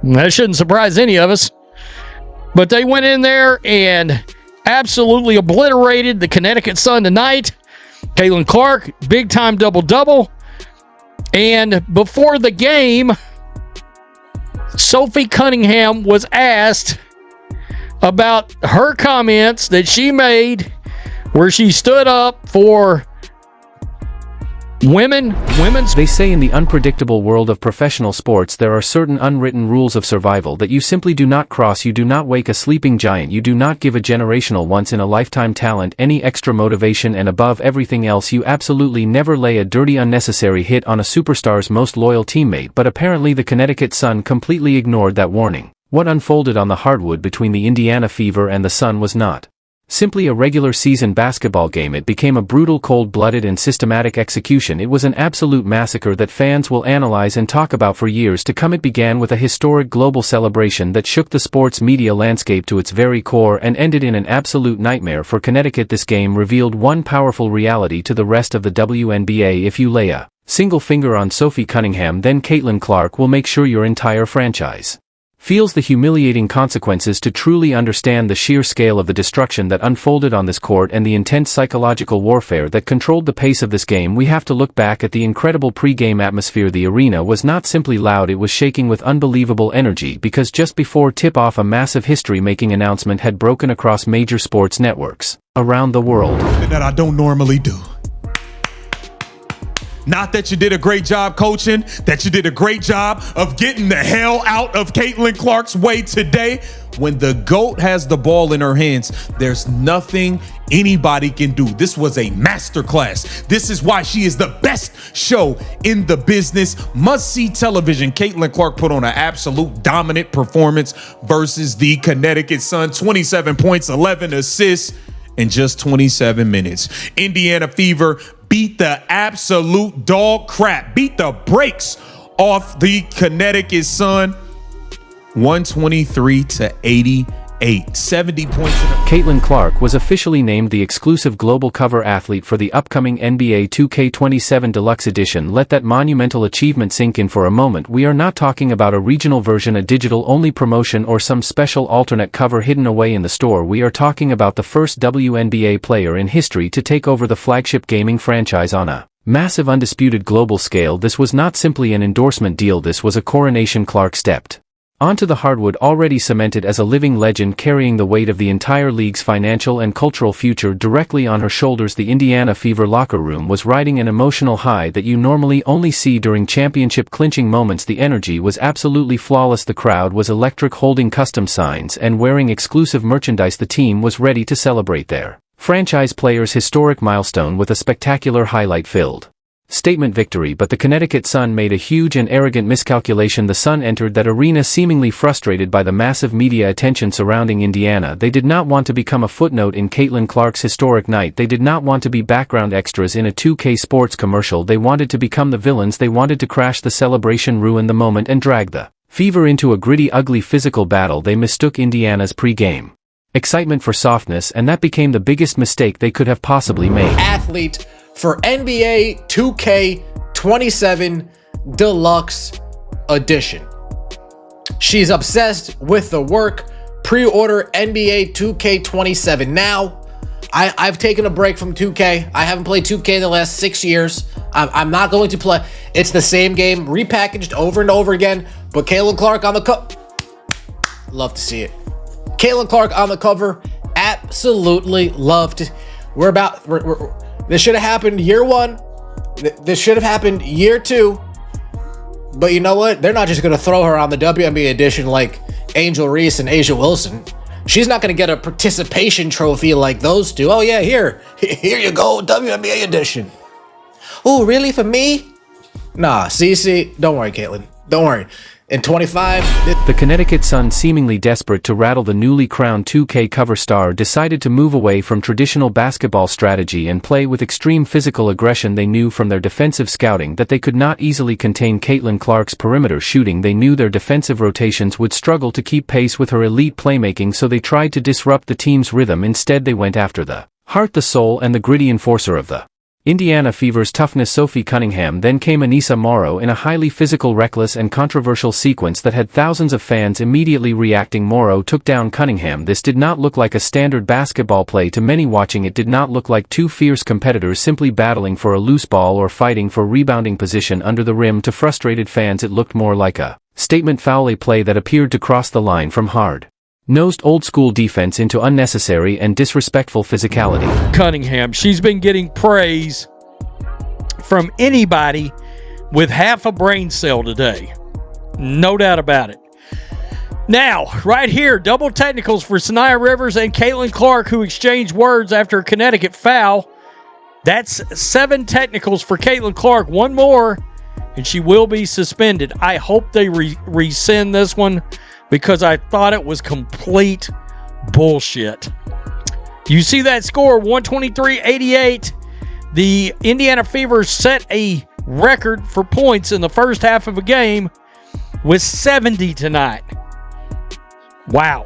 That shouldn't surprise any of us. But they went in there and absolutely obliterated the Connecticut Sun tonight. Caitlin Clark, big-time double-double. And before the game, Sophie Cunningham was asked about her comments that she made where she stood up for women's. They say in the unpredictable world of professional sports there are certain unwritten rules of survival that you simply do not cross. You do not wake a sleeping giant. You do not give a generational once-in-a-lifetime talent any extra motivation, and above everything else you absolutely never lay a dirty unnecessary hit on a superstar's most loyal teammate. But apparently the Connecticut Sun completely ignored that warning. What unfolded on the hardwood between the Indiana Fever and the Sun was not simply a regular season basketball game. It became a brutal, cold-blooded and systematic execution. It was an absolute massacre that fans will analyze and talk about for years to come. It began with a historic global celebration that shook the sports media landscape to its very core and ended in an absolute nightmare for Connecticut. This game revealed one powerful reality to the rest of the WNBA: if you lay a single finger on Sophie Cunningham, then Caitlin Clark will make sure your entire franchise feels the humiliating consequences. To truly understand the sheer scale of the destruction that unfolded on this court and the intense psychological warfare that controlled the pace of this game, we have to look back at the incredible pre-game atmosphere. The arena was not simply loud, it was shaking with unbelievable energy, because just before tip-off a massive history-making announcement had broken across major sports networks around the world. That I don't normally do. Not that you did a great job coaching, that you did a great job of getting the hell out of Caitlin Clark's way today. When the GOAT has the ball in her hands, there's nothing anybody can do. This was a masterclass. This is why she is the best show in the business. Must-see television. Caitlin Clark put on an absolute dominant performance versus the Connecticut Sun. 27 points, 11 assists in just 27 minutes. Indiana Fever beat the absolute dog crap, beat the brakes off the Connecticut Sun, 123-88. 70 points. Caitlin Clark was officially named the exclusive global cover athlete for the upcoming NBA 2K27 Deluxe Edition. Let that monumental achievement sink in for a moment. We are not talking about a regional version, a digital-only promotion, or some special alternate cover hidden away in the store. We are talking about the first WNBA player in history to take over the flagship gaming franchise on a massive, undisputed global scale. This was not simply an endorsement deal, this was a coronation. Clark stepped onto the hardwood already cemented as a living legend, carrying the weight of the entire league's financial and cultural future directly on her shoulders. The Indiana Fever locker room was riding an emotional high that you normally only see during championship clinching moments. The energy was absolutely flawless. The crowd was electric, holding custom signs and wearing exclusive merchandise. The team was ready to celebrate their franchise player's historic milestone with a spectacular highlight-filled statement victory. But the Connecticut Sun made a huge and arrogant miscalculation. The Sun entered that arena seemingly frustrated by the massive media attention surrounding Indiana. They did not want to become a footnote in Caitlin Clark's historic night. They did not want to be background extras in a 2K sports commercial. They wanted to become the villains. They wanted to crash the celebration, ruin the moment, and drag the Fever into a gritty, ugly physical battle. They mistook Indiana's pre-game excitement for softness, and that became the biggest mistake they could have possibly made. Athlete for NBA 2K27 Deluxe Edition. She's obsessed with the work. Pre-order NBA 2K27 now. I've taken a break from 2K. I haven't played 2K in the last 6 years. I'm not going to play. It's the same game, repackaged over and over again. But Caitlin Clark on the cover. Love to see it. Caitlin Clark on the cover. Absolutely loved it. This should have happened year one. This should have happened year two. But you know what? They're not just going to throw her on the WNBA edition like Angel Reese and Asia Wilson. She's not going to get a participation trophy like those two. Oh, yeah, here you go, WNBA edition. Oh, really? For me? Nah, see, don't worry, Caitlin. Don't worry. In 25... The Connecticut Sun, seemingly desperate to rattle the newly crowned 2K cover star, decided to move away from traditional basketball strategy and play with extreme physical aggression. They knew from their defensive scouting that they could not easily contain Caitlin Clark's perimeter shooting. They knew their defensive rotations would struggle to keep pace with her elite playmaking, so they tried to disrupt the team's rhythm. Instead, they went after the heart, the soul, and the gritty enforcer of the Indiana Fever's toughness Sophie Cunningham, then came Anissa Morrow in a highly physical, reckless and controversial sequence that had thousands of fans immediately reacting. Morrow took down Cunningham. This did not look like a standard basketball play to many watching. It did not look like two fierce competitors simply battling for a loose ball or fighting for rebounding position under the rim. To frustrated fans, it looked more like a statement foul play that appeared to cross the line from hard-nosed old-school defense into unnecessary and disrespectful physicality. Cunningham, she's been getting praise from anybody with half a brain cell today. No doubt about it. Now, right here, double technicals for Sanaya Rivers and Caitlin Clark, who exchanged words after a Connecticut foul. That's 7 technicals for Caitlin Clark. One more, and she will be suspended. I hope they rescind this one, because I thought it was complete bullshit. You see that score, 123-88. The Indiana Fever set a record for points in the first half of a game with 70 tonight. Wow.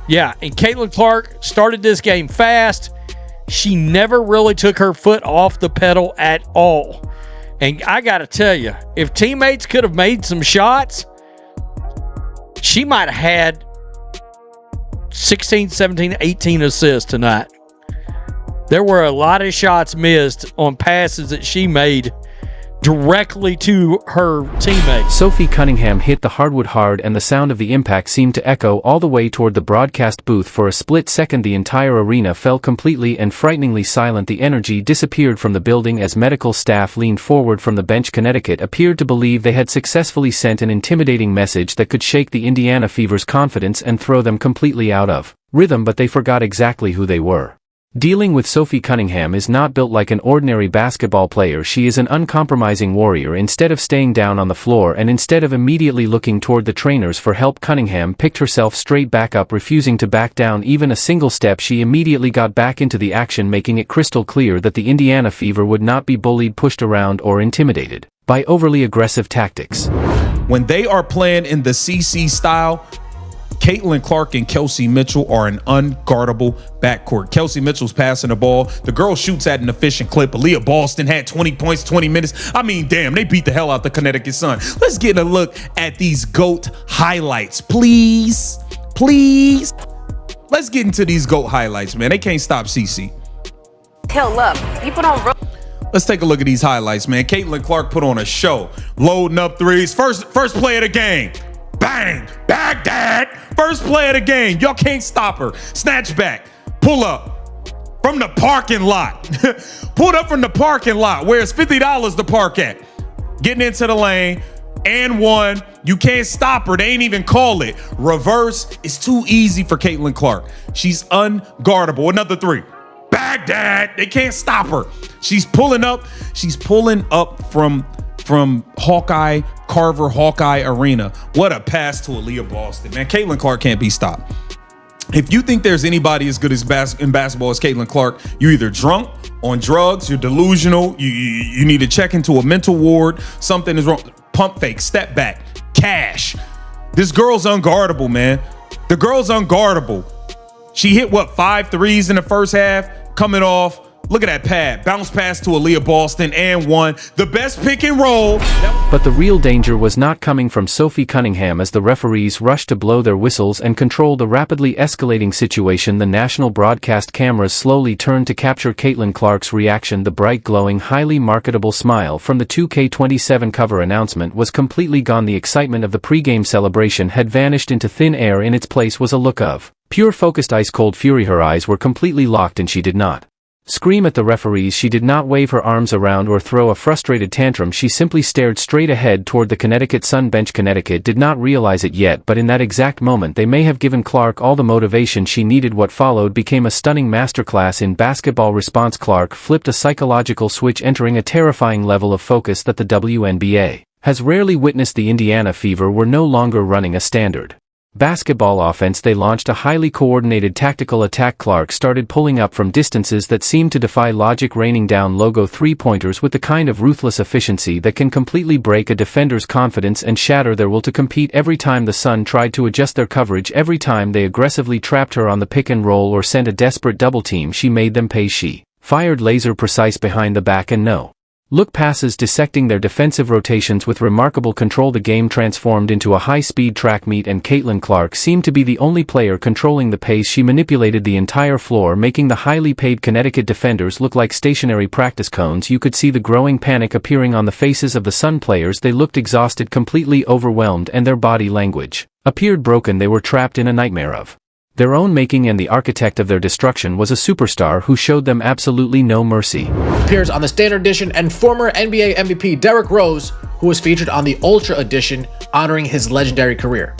Yeah, and Caitlin Clark started this game fast. She never really took her foot off the pedal at all. And I got to tell you, if teammates could have made some shots, she might have had 16, 17, 18 assists tonight. There were a lot of shots missed on passes that she made directly to her teammates. Sophie Cunningham hit the hardwood hard, and the sound of the impact seemed to echo all the way toward the broadcast booth. For a split second, the entire arena fell completely and frighteningly silent. The energy disappeared from the building as medical staff leaned forward from the bench. Connecticut appeared to believe they had successfully sent an intimidating message that could shake the Indiana Fever's confidence and throw them completely out of rhythm, but they forgot exactly who they were dealing with. Sophie Cunningham is not built like an ordinary basketball player. She is an uncompromising warrior. Instead of staying down on the floor and instead of immediately looking toward the trainers for help, Cunningham picked herself straight back up, refusing to back down even a single step. She immediately got back into the action, making it crystal clear that the Indiana Fever would not be bullied, pushed around, or intimidated by overly aggressive tactics. When they are playing in the CC style, Caitlin Clark and Kelsey Mitchell are an unguardable backcourt. Kelsey Mitchell's passing the ball. The girl shoots at an efficient clip. Aaliyah Boston had 20 points, 20 minutes. I mean, damn, they beat the hell out the Connecticut Sun. Let's get a look at these GOAT highlights, please. Please. Let's get into these GOAT highlights, man. They can't stop CC. Hill up. People don't. Let's take a look at these highlights, man. Caitlin Clark put on a show, loading up threes. First play of the game. Bang! Baghdad! First play of the game. Y'all can't stop her. Snatch back. Pull up from the parking lot. Pulled up from the parking lot where it's $50 to park at. Getting into the lane. And one. You can't stop her. They ain't even call it. Reverse is too easy for Caitlin Clark. She's unguardable. Another 3. Baghdad! They can't stop her. She's pulling up. She's pulling up from Hawkeye, Carver Hawkeye Arena. What a pass to Aaliyah Boston. Man, Caitlin Clark can't be stopped. If you think there's anybody as good as in basketball as Caitlin Clark, you're either drunk, on drugs, you're delusional, you need to check into a mental ward, something is wrong. Pump fake, step back, cash. This girl's unguardable, man. The girl's unguardable. She hit, 5 threes in the first half, coming off. Look at that pad. Bounce pass to Aaliyah Boston and one. The best pick and roll. But the real danger was not coming from Sophie Cunningham as the referees rushed to blow their whistles and control the rapidly escalating situation. The national broadcast cameras slowly turned to capture Caitlin Clark's reaction. The bright, glowing, highly marketable smile from the 2K27 cover announcement was completely gone. The excitement of the pregame celebration had vanished into thin air. In its place was a look of pure focused ice-cold fury. Her eyes were completely locked and she did not scream at the referees. She did not wave her arms around or throw a frustrated tantrum. She simply stared straight ahead toward the Connecticut Sun bench. Connecticut did not realize it yet, but in that exact moment they may have given Clark all the motivation she needed. What followed became a stunning masterclass in basketball response. Clark flipped a psychological switch, entering a terrifying level of focus that the WNBA has rarely witnessed. The Indiana Fever were no longer running a standard basketball offense. They launched a highly coordinated tactical attack. Clark started pulling up from distances that seemed to defy logic, raining down logo three-pointers with the kind of ruthless efficiency that can completely break a defender's confidence and shatter their will to compete. Every time the Sun tried to adjust their coverage, every time they aggressively trapped her on the pick and roll or sent a desperate double team, she made them pay. She fired laser precise behind the back and no look passes dissecting their defensive rotations with remarkable control. The game transformed into a high-speed track meet and Caitlin Clark seemed to be the only player controlling the pace. She manipulated the entire floor, making the highly paid Connecticut defenders look like stationary practice cones. You could see the growing panic appearing on the faces of the Sun players. They looked exhausted, completely overwhelmed, and their body language appeared broken. They were trapped in a nightmare of their own making, and the architect of their destruction was a superstar who showed them absolutely no mercy. Appears on the Standard Edition, and former NBA MVP Derrick Rose, who was featured on the Ultra Edition, honoring his legendary career.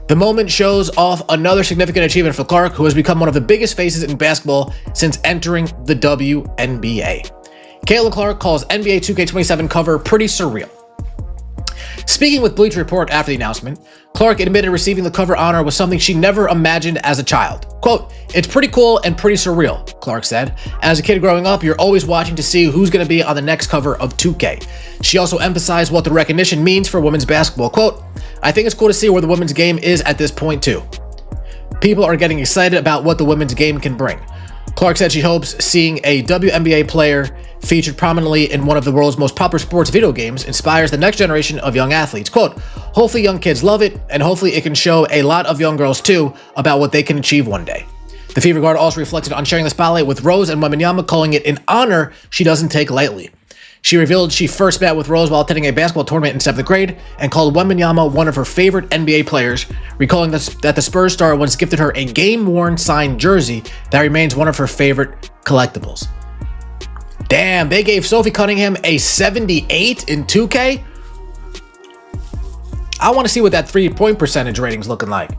The moment shows off another significant achievement for Clark, who has become one of the biggest faces in basketball since entering the WNBA. Caitlin Clark calls NBA 2K27 cover pretty surreal. Speaking with Bleacher Report after the announcement, Clark admitted receiving the cover honor was something she never imagined as a child. Quote, "It's pretty cool and pretty surreal," Clark said. "As a kid growing up, you're always watching to see who's going to be on the next cover of 2K. She also emphasized what the recognition means for women's basketball. Quote, "I think it's cool to see where the women's game is at this point too. People are getting excited about what the women's game can bring." Clark said she hopes seeing a WNBA player featured prominently in one of the world's most popular sports video games inspires the next generation of young athletes. Quote, "Hopefully young kids love it, and hopefully it can show a lot of young girls too about what they can achieve one day." The Fever Guard also reflected on sharing the spotlight with Rose and Wembanyama, calling it an honor she doesn't take lightly. She revealed she first met with Rose while attending a basketball tournament in 7th grade and called Wembanyama one of her favorite NBA players, recalling that the Spurs star once gifted her a game-worn signed jersey that remains one of her favorite collectibles. Damn, they gave Sophie Cunningham a 78 in 2K? I want to see what that 3-point percentage rating's looking like.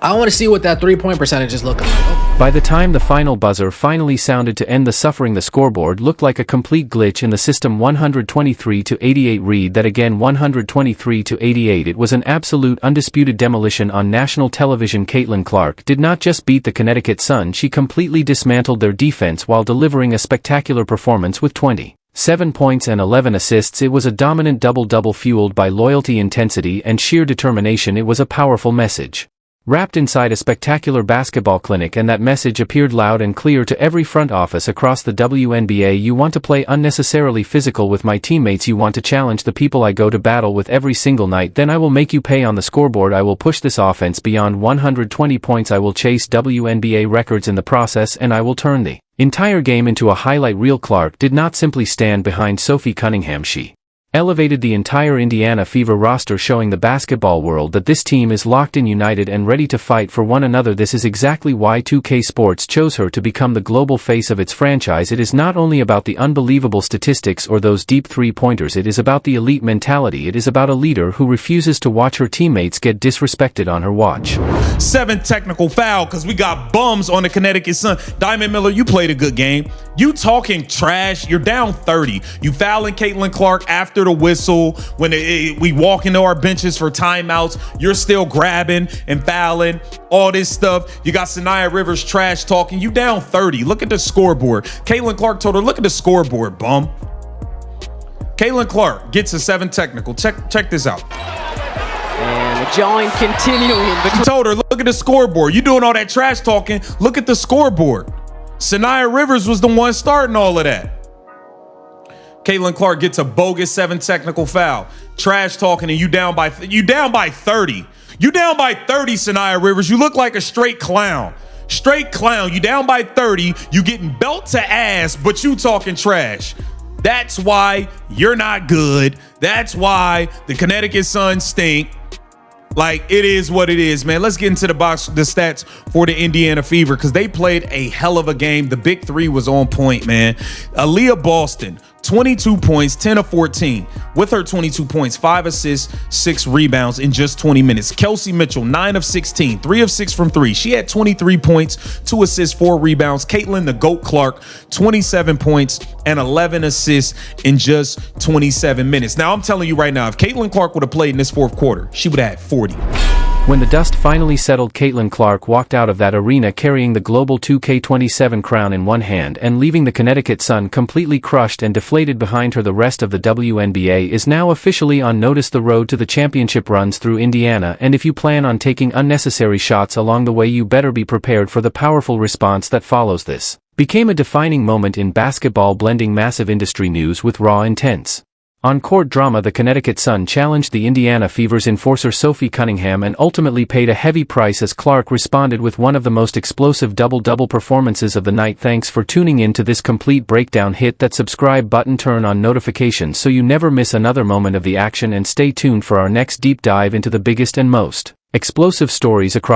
I want to see what that 3-point percentage is looking like. Oh. By the time the final buzzer finally sounded to end the suffering, the scoreboard looked like a complete glitch in the system. 123-88 read that again. 123-88. It was an absolute undisputed demolition on national television. Caitlin Clark did not just beat the Connecticut Sun, she completely dismantled their defense while delivering a spectacular performance with 27 points and 11 assists. It was a dominant double-double fueled by loyalty, intensity, and sheer determination. It was a powerful message wrapped inside a spectacular basketball clinic, and that message appeared loud and clear to every front office across the WNBA. You want to play unnecessarily physical with my teammates. You want to challenge the people I go to battle with every single night. Then I will make you pay on the scoreboard. I will push this offense beyond 120 points. I will chase WNBA records in the process, and I will turn the entire game into a highlight reel. Clark did not simply stand behind Sophie Cunningham. She elevated the entire Indiana Fever roster, showing the basketball world that this team is locked in, united, and ready to fight for one another. This is exactly why 2K Sports chose her to become the global face of its franchise. It is not only about the unbelievable statistics or those deep three-pointers. It is about the elite mentality. It is about a leader who refuses to watch her teammates get disrespected on her watch. 7 technical foul because we got bums on the Connecticut Sun. Diamond Miller, you played a good game. You talking trash. You're down 30. You fouling Caitlin Clark after the whistle. When we walk into our benches for timeouts, you're still grabbing and fouling, all this stuff. You got Sanaya Rivers trash talking. You down 30. Look at the scoreboard. Caitlin Clark told her, look at the scoreboard, bum. Caitlin Clark gets a 7 technical. Check this out. And the jawing continuing. He told her, look at the scoreboard. You doing all that trash talking. Look at the scoreboard. Sanaya Rivers was the one starting all of that. Caitlin Clark gets a bogus 7 technical foul. Trash talking, and you down by 30. You down by 30, Sanaya Rivers. You look like a straight clown. Straight clown. You down by 30. You getting belt to ass, but you talking trash. That's why you're not good. That's why the Connecticut Sun stink. Like, it is what it is, man. Let's get into the stats for the Indiana Fever, because they played a hell of a game. The big three was on point, man. Aaliyah Boston, 22 points, 10 of 14. With her 22 points, 5 assists, 6 rebounds in just 20 minutes. Kelsey Mitchell, 9 of 16, 3 of 6 from 3. She had 23 points, 2 assists, 4 rebounds. Caitlin the GOAT Clark, 27 points and 11 assists in just 27 minutes. Now, I'm telling you right now, if Caitlin Clark would have played in this fourth quarter, she would have had 40. When the dust finally settled, Caitlin Clark walked out of that arena carrying the Global 2K27 crown in one hand and leaving the Connecticut Sun completely crushed and deflated behind her. The rest of the WNBA is now officially on notice. The road to the championship runs through Indiana, and if you plan on taking unnecessary shots along the way, you better be prepared for the powerful response that follows. This became a defining moment in basketball, blending massive industry news with raw, intense on-court drama. The Connecticut Sun challenged the Indiana Fever's enforcer Sophie Cunningham and ultimately paid a heavy price as Clark responded with one of the most explosive double-double performances of the night. Thanks for tuning in to this complete breakdown. Hit that subscribe button, turn on notifications so you never miss another moment of the action, and stay tuned for our next deep dive into the biggest and most explosive stories across